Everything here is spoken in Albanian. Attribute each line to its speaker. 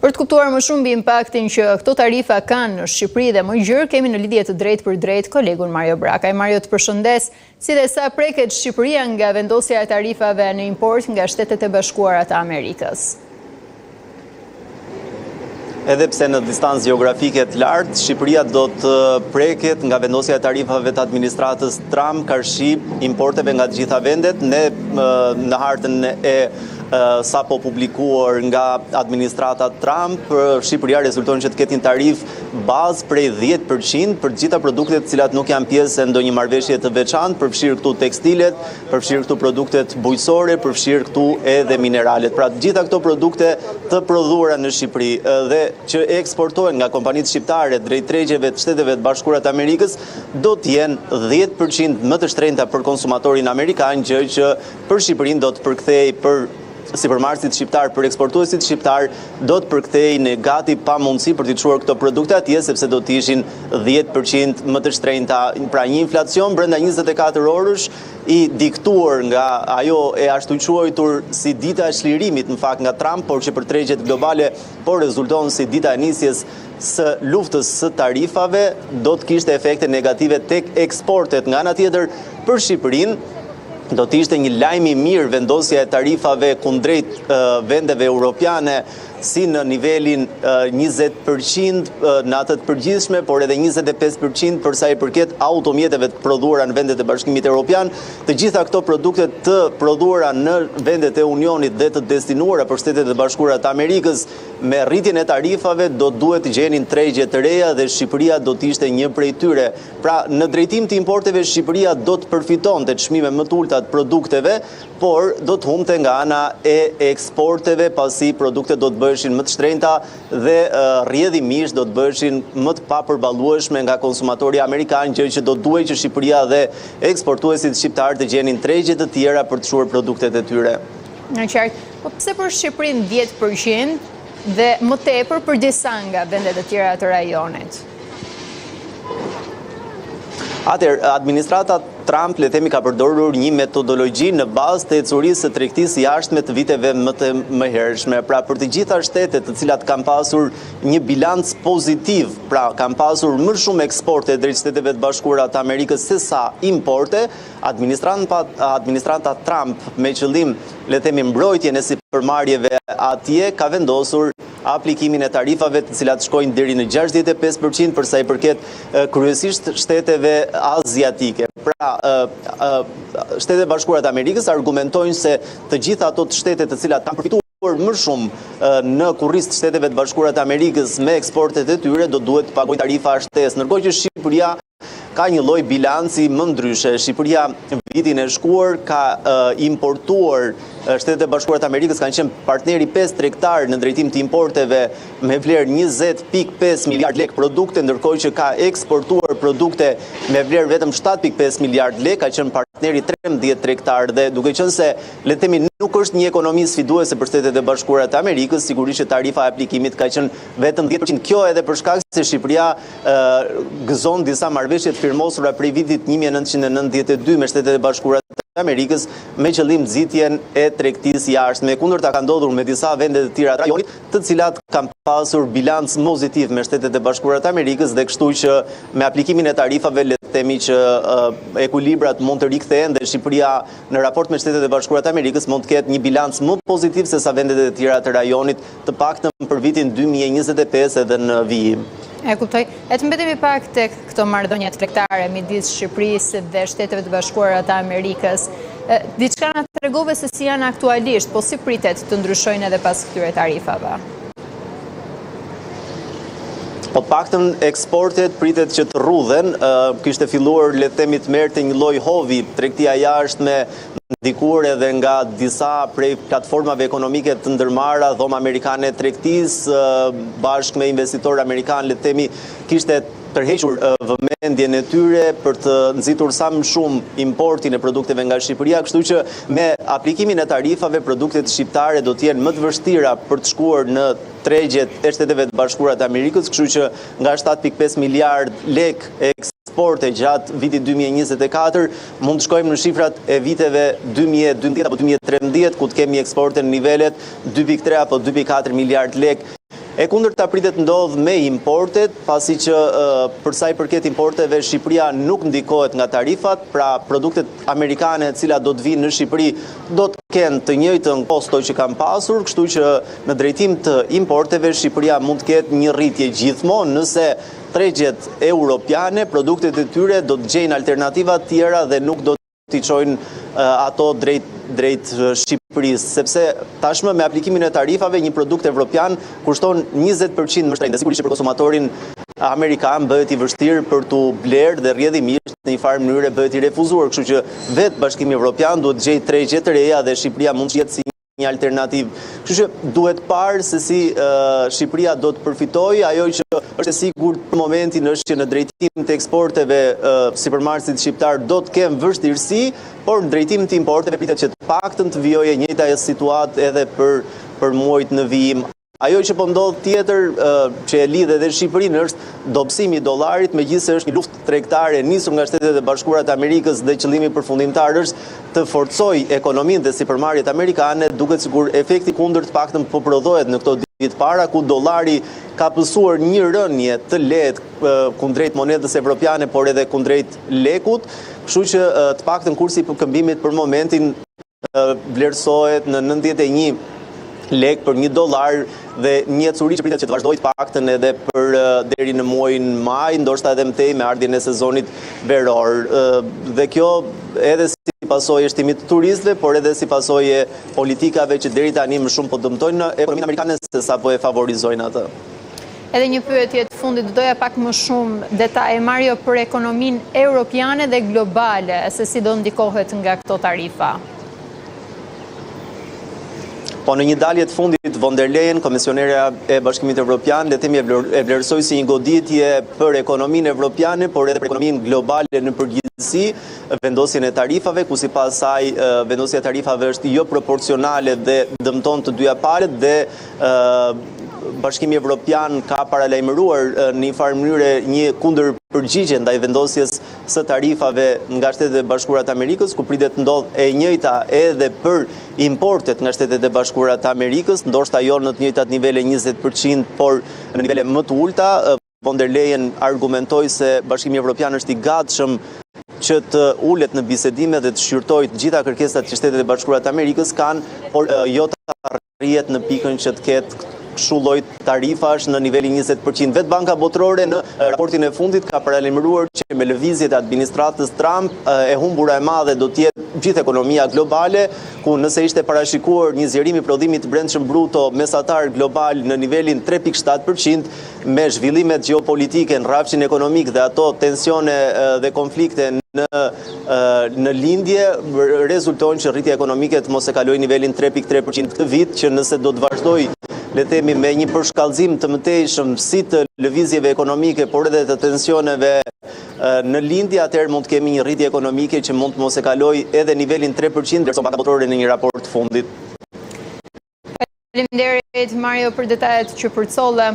Speaker 1: Për të kuptuar më shumë mbi impaktin që këto tarifa kanë në Shqipëri dhe më gjërë, kemi në lidhje të drejtë për drejtë kolegun Mario Brakaj. Mario, të përshëndes, si dhe sa preket Shqipëria nga vendosja e tarifave në import nga Shtetet e Bashkuara të Amerikës?
Speaker 2: Edhe pse në distancë gjeografike të lartë, Shqipëria do të preket nga vendosja e tarifave të administratës Trump karshi importeve nga të gjitha vendet. Ne në hartën e sa po publikuar nga administrata Trump, Shqipëria rezulton që të ketë një tarif bazë prej 10% për gjitha produktet cilat nuk janë pjesë e ndonjë marrëveshje të veçantë, përfshirë këtu tekstilet, përfshirë këtu produktet bujqësore, përfshirë këtu edhe mineralet. Pra gjitha këto produkte të prodhuara në Shqipëri dhe që eksportohen nga kompanitë shqiptare drejt tregjeve të Shteteve të Bashkuara të Amerikës do të jenë 10% më të shtrenjta për konsumatorin amerikan, gjë që për Shqipërinë do të përkthej për sipërmarrësit shqiptar, për eksportuesit shqiptar, do të përkthej në gati pa mundësi për të çuar këto produkte atje, sepse do të ishin 10% më të shtrenjta. Pra një inflacion brenda 24 orësh i diktuar nga ajo e ashtu quajtur si dita e çlirimit në fakt nga Trump, por që për tregjet globale po rezulton si dita e nisjes së luftës së tarifave, do të kishte efekte negative tek eksportet. Nga ana tjetër, për Shqipërinë do të ishte një lajm i mirë vendosja e tarifave kundrejt vendeve europiane, si në nivelin 20% në atë të përgjithshme, por edhe 25% për sa i përket automjeteve të prodhuara në vendet e Bashkimit Evropian. Të gjitha këto produkte të prodhuara në vendet e Unionit dhe të destinuara për Shtetet e Bashkuara të Amerikës, me rritjen e tarifave do duhet të gjenin tregje të reja dhe Shqipëria do të ishte një prej tyre. Pra, në drejtim të importeve, Shqipëria do të përfitonte çmime më të ulta të produkteve, por do të humbte nga ana e eksporteve, pasi produktet do të bëheshin më të shtrenjta dhe rrjedhimisht do të bëheshin më të papërballueshme nga konsumatori amerikan, gjë që do duhej që Shqipëria dhe eksportuesit shqiptar të gjenin tregje të tjera për të çuar produktet e tyre.
Speaker 1: Në qartë, po pse për Shqipërinë 10% dhe më tepër për disa nga vendet e tjera të rajonit?
Speaker 2: Atëherë, administrata Trump, le themi, ka përdorur një metodologji në bazë të ecurisë së tregtisë jashtme të viteve më të mëhershme. Pra, për të gjitha shtetet të cilat kanë pasur një bilanc pozitiv, pra kanë pasur më shumë eksporte drejt Shteteve të Bashkuara të Amerikës se sa importe, administrata Trump, me qëllim, le themi, mbrojtjen e sipërmarrjeve atje, ka vendosur aplikimin e tarifave të cilat shkojnë deri në 65% për sa i përket kryesisht shteteve aziatike. Pra, Shtetet e Bashkuara të Amerikës argumentojnë se të gjitha ato shtetet të cilat kanë përfituar më shumë në kurriz të Shteteve të Bashkuara të Amerikës me eksportet e tyre do duhet të pagojnë tarifa shtesë, ndërkohë që Shqipëria ka një lloj bilanci më ndryshe. Shqipëria vitin e shkuar ka importuar, Shtetet e Bashkuara të Amerikës kanë qenë partneri 5 tregtar në drejtim të importeve me vlerë 20.5 miliard lek produkte, ndërkohë që ka eksportuar produkte me vlerë vetëm 7.5 miliard lek, ka qenë partneri 13 tregtar dhe duke qenë se le të themi nuk është një ekonomi sfiduese për Shtetet e Bashkuara të Amerikës, sigurisht që tarifa e aplikimit ka qenë vetëm 10%. Kjo edhe për shkak se Shqipëria gëzon disa marrëveshje të firmosura prej vitit 1992 me Shtetet e Bashkuara të Amerikës me qëllim nxitjen e tregtisë jashtme. Kundërta ka ndodhur me disa vende të tjera të rajonit, të cilat kanë pasur bilanc pozitiv me Shtetet e Bashkuara të Amerikës dhe kështu që me aplikimin e tarifave le të themi që ekuilibrat mund të rikthehen dhe Shqipëria në raport me Shtetet e Bashkuara të Amerikës mund të ketë një bilanc më pozitiv se sa vendet e tjera të rajonit, të paktën për vitin 2025 edhe në vijim.
Speaker 1: E kuptoj. E të mbetemi pak tek këto marrëdhënie tregtare midis Shqipërisë dhe Shteteve të Bashkuara të Amerikës. Diçka na tregove se si janë aktualisht, po si pritet të ndryshojnë edhe pas këtyre tarifave?
Speaker 2: Po paktën eksportet pritet që të rrudhen, kishte filluar le të themi të merrte një lloj hovi tregtia jashtme ndikur edhe nga disa prej platformave ekonomike të ndërmarra, dhoma amerikane tregtisë, bashkë me investitorë amerikanë, le të themi, kishte tërhequr vëmendjen e tyre për të nxitur sa më shumë importin e produkteve nga Shqipëria, kështu që me aplikimin e tarifave produktet shqiptare do të jenë më të vështira për të shkuar në tregjet e Shteteve të Bashkuara të Amerikës, kështu që nga 7.5 miliard lek eksporte gjatë vitit 2024 mund të shkojmë në shifrat e viteve 2012 apo 2013, ku të kemi eksporte në nivelet 2.3 apo 2.4 miliard lek E kundërta pritet ndodh me importet, pasi që për sa i përket importeve Shqipëria nuk ndikohet nga tarifat, pra produktet amerikane të cilat do të vinë në Shqipëri do të kenë të njëjtën kosto që kanë pasur, kështu që në drejtim të importeve Shqipëria mund të ketë një rritje gjithmonë nëse tregjet europiane, produktet e tyre do të gjejnë alternativa tjera dhe nuk do t'i çojnë ato drejt Shqipërisë, sepse tashmë me aplikimin e tarifave një produkt evropian kushton 20% më shtrenjtë, dhe sigurisht që për konsumatorin amerikan bëhet i vështirë për t'u blerë dhe rrjedhimisht në një farë mënyrë bëhet i refuzuar, kështu që vetë Bashkimi Evropian duhet gjejë tregje të reja dhe Shqipëria mund të jetë si një alternativë. Kështu që duhet parë se si Shqipëria do të përfitojë, ajo që është e sigurt për momentin është që në drejtim të eksporteve sipërmarrësit shqiptar do të kenë vështirësi, por në drejtim të importeve pritet që të paktën të vijojë e njëjta situatë edhe për muajt në vijim. Ajo që po ndodh tjetër që e lidh edhe Shqipërinë është dobësimi i dollarit, megjithëse është një luftë tregtare nisur nga Shtetet e Bashkuara të Amerikës dhe qëllimi përfundimtar është të forcojë ekonominë dhe sipërmarrjet amerikane, duket sikur efekti kundërt të paktën po prodhohet në këto ditë para, ku dollari ka pësuar një rënje të lehtë kundrejt monedës evropiane, por edhe kundrejt lekut, kështu që të paktën kursi i këmbimit për momentin vlerësohet në 91 lek për $1 dhe një ecuri që pritet që të vazhdojë të paktën edhe për deri në muajin maj, ndoshta edhe mëtej me ardhjen e sezonit veror. Dhe kjo edhe si pasojë e shtimit të turistëve, por edhe si pasojë e politikave që deri tani më shumë po dëmtojnë ekonominë amerikane se sa po e favorizojnë atë.
Speaker 1: Edhe një pyetje të fundit, doja pak më shumë detaje, Mario, për ekonominë europiane dhe globale, se si do ndikohet nga këto tarifa.
Speaker 2: Po në një dalje të fundit, von der Leyen, komisionerja e Bashkimit Evropian, le të themi e vlerësoi si një goditje për ekonominë evropiane, por edhe për ekonominë globale në përgjithësi, vendosjen e tarifave, ku sipas saj vendosja e tarifave është jo proporcionale dhe dëmton të dyja palët dhe Bashkimi Evropian ka paralajmëruar në një farë mënyrë një kundërpërgjigje ndaj vendosjes së tarifave nga Shtetet e Bashkuara të Amerikës, ku pritet të ndodhë e njëjta edhe për importet nga Shtetet e Bashkuara të Amerikës, ndoshta jo në të njëjtat nivele 20%, por në nivele më të ulta. Von der Leyen argumentoi se Bashkimi Evropian është i gatshëm që të ulet në bisedime dhe të shqyrtojë të gjitha kërkesat që Shtetet e Bashkuara të Amerikës kanë, por jo të arrihet në pikën që të ketë kështu lloj tarifash në nivelin 20%. Vetë Banka Botërore në raportin e fundit ka paralajmëruar që me lëvizjet e administratës Trump e humbura e madhe do të jetë gjithë ekonomia globale, ku nëse ishte parashikuar një zgjerim i prodhimit të brendshëm bruto mesatar global në nivelin 3.7%, me zhvillimet gjeopolitike në rrafshin ekonomik dhe ato tensione dhe konflikte në lindje, rezultojnë që rritja ekonomike të mos e kalojë nivelin 3.3% këtë vit, që nëse do të vazhdojë le të themi me një përshkallëzim të mëtejshëm si të lëvizjeve ekonomike, por edhe të tensioneve në lindje, atëherë mund të kemi një rritje ekonomike që mund të mos e kalojë edhe nivelin 3%, ndërsa Banka Botërore në një raport të fundit.
Speaker 1: Faleminderit Mario për detajet që përcolle.